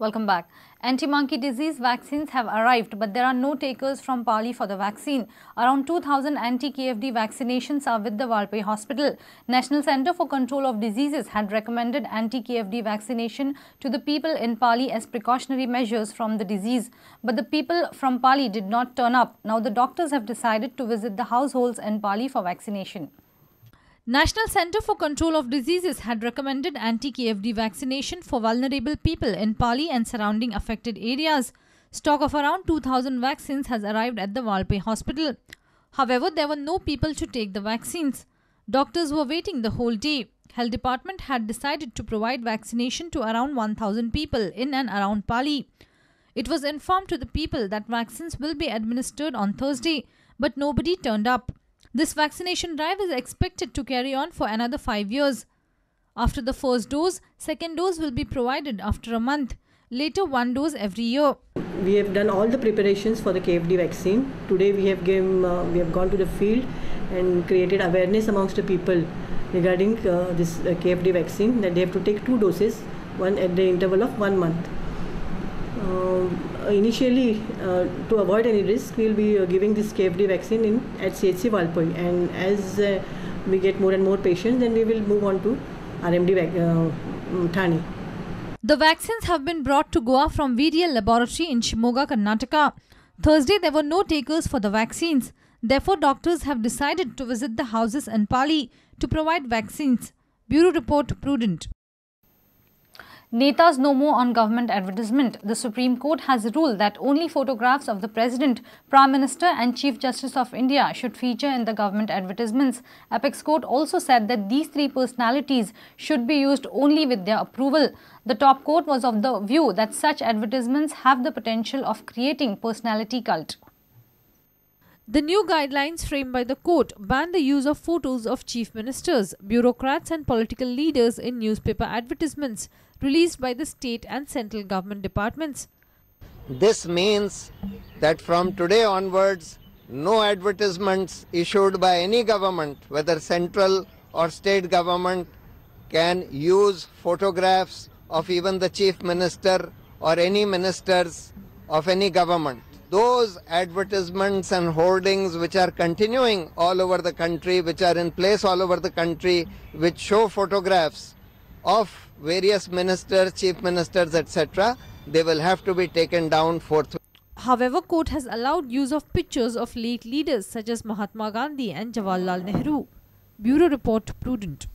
Welcome back. Anti-monkey disease vaccines have arrived, but there are no takers from Pali for the vaccine. Around 2,000 anti-KFD vaccinations are with the Valpai hospital. National Centre for Control of Diseases had recommended anti-KFD vaccination to the people in Pali as precautionary measures from the disease. But the people from Pali did not turn up. Now the doctors have decided to visit the households in Pali for vaccination. National Centre for Control of Diseases had recommended anti-KFD vaccination for vulnerable people in Pali and surrounding affected areas. Stock of around 2,000 vaccines has arrived at the Valpai hospital. However, there were no people to take the vaccines. Doctors were waiting the whole day. Health Department had decided to provide vaccination to around 1,000 people in and around Pali. It was informed to the people that vaccines will be administered on Thursday, but nobody turned up. This vaccination drive is expected to carry on for another 5 years. After the first dose, second dose will be provided after a month. Later, one dose every year. We have done all the preparations for the KFD vaccine. Today we have gone to the field and created awareness amongst the people regarding this KFD vaccine, that they have to take 2 doses, one at the interval of 1 month. Initially, to avoid any risk, we will be giving this KFD vaccine at CHC Valpai, and as we get more and more patients, then we will move on to RMD Thane. The vaccines have been brought to Goa from VDL laboratory in Shimoga, Karnataka. Thursday, there were no takers for the vaccines. Therefore, doctors have decided to visit the houses in Pali to provide vaccines. Bureau Report, Prudent. Netas no more on government advertisement. The Supreme Court has ruled that only photographs of the President, Prime Minister and Chief Justice of India should feature in the government advertisements. Apex Court also said that these 3 personalities should be used only with their approval. The top court was of the view that such advertisements have the potential of creating personality cult. The new guidelines framed by the court ban the use of photos of chief ministers, bureaucrats and political leaders in newspaper advertisements released by the state and central government departments. This means that from today onwards, no advertisements issued by any government, whether central or state government, can use photographs of even the chief minister or any ministers of any government. Those advertisements and hoardings which are continuing all over the country, which are in place all over the country, which show photographs of various ministers, chief ministers, etc., they will have to be taken down forthwith. However, court has allowed use of pictures of late leaders such as Mahatma Gandhi and Jawaharlal Nehru. Bureau Report, Prudent.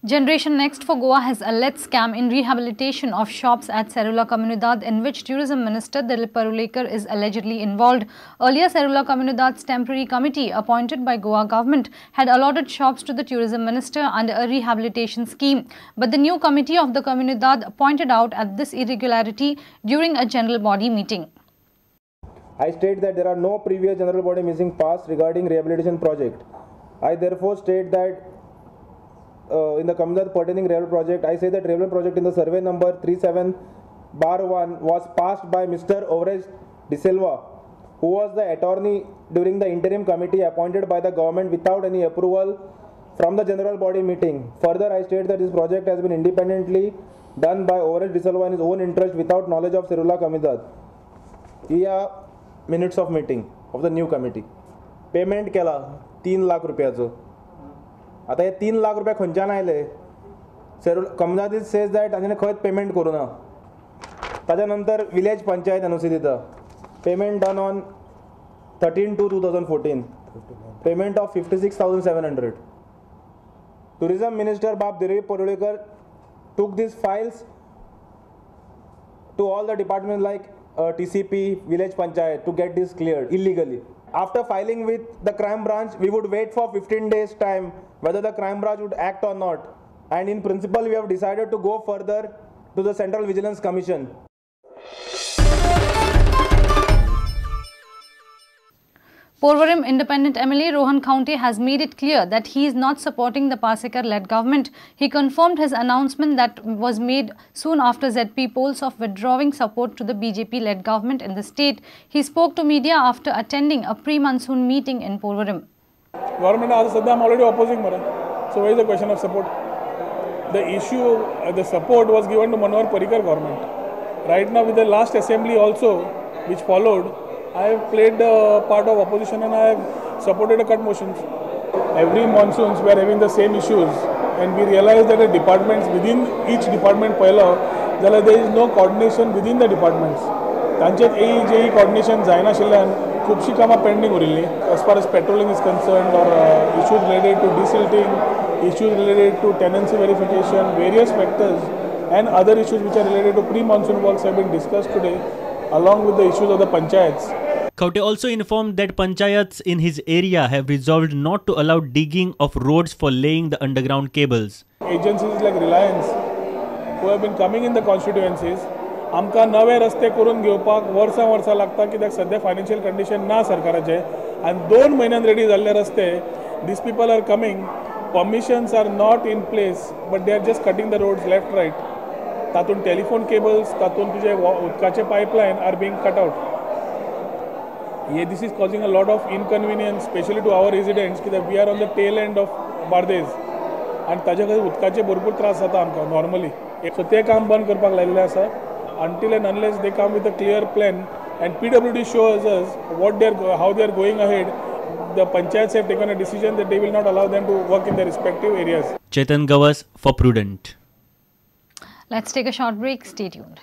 Generation Next for Goa has alleged scam in rehabilitation of shops at Cerula Comunidad, in which Tourism Minister Dilip Parulekar is allegedly involved. Earlier, Cerula Comunidad's temporary committee appointed by Goa government had allotted shops to the Tourism Minister under a rehabilitation scheme. But the new committee of the Comunidad pointed out at this irregularity during a general body meeting. I state that there are no previous general body meetings passed regarding rehabilitation project. I therefore state that in the Comunidad pertaining railway project, I say that railway project in the survey number 37/1 was passed by Mr. Ovrez De Silva, who was the attorney during the interim committee appointed by the government without any approval from the general body meeting. Further, I state that this project has been independently done by Ovrez De Silva in his own interest without knowledge of Cerula Comunidad. Here minutes of meeting of the new committee. Payment केला 3 लाख रुपयाचो. आता हे 3 लाख रुपया खंयच्यान आयले? Community says that ताणें खंयच payment करूं ना. ताच्या नंतर विलेज पंचायत एनओसी दिता. Payment done on 13/2/2014. Payment of 56,700. Tourism Minister Bab Dilip Parulekar took these files to all the departments like TCP, village panchayat to get this cleared illegally. After filing with the crime branch, we would wait for 15 days time whether the crime branch would act or not. And in principle, we have decided to go further to the Central Vigilance Commission. Porvorim Independent MLA Rohan County has made it clear that he is not supporting the Pasekar-led government. He confirmed his announcement that was made soon after ZP polls of withdrawing support to the BJP-led government in the state. He spoke to media after attending a pre-monsoon meeting in Porvorim. Government is already opposing, so where is the question of support? the issue, the support was given to Manohar Parrikar government. Right now with the last assembly also, which followed, I have played the part of opposition and I have supported the cut motions. Every monsoons we are having the same issues and we realize that the departments within each department there is no coordination within the departments. तांचेत AE coordination जायना आशिल्ल्यान खुबशीं कामां pending उरिल्लीं as far as patrolling is concerned or issues related to desilting, issues related to tenancy verification, various factors and other issues which are related to pre-monsoon works have been discussed today along with the issues of the panchayats. Kaute also informed that panchayats in his area have resolved not to allow digging of roads for laying the underground cables. Agencies like Reliance who have been coming in the constituencies, आमकां नवे रस्ते करून घेवपाक वर्सां लागता कित्याक सद्या financial condition ना सरकाराचे आनी 2 म्हयन्यान रेडी जाल्ले रस्ते these people are coming, permissions are not in place but they are just cutting the roads left right. तातून telephone cables, तातून तुजे उदकाचे pipeline are being cut out. This is causing a lot of inconvenience especially to our residents कित्याक we are on the tail end of Bardez आनी ताजे खातीर उदकाचे भरपूर त्रास जाता आमकां normally. So ते काम बंद करपाक लायिल्लें आसा. Until and unless they come with a clear plan and PWD shows us how they are going ahead, the panchayats have taken a decision that they will not allow them to work in their respective areas. Chetan Gawas for Prudent. Let's take a short break. Stay tuned.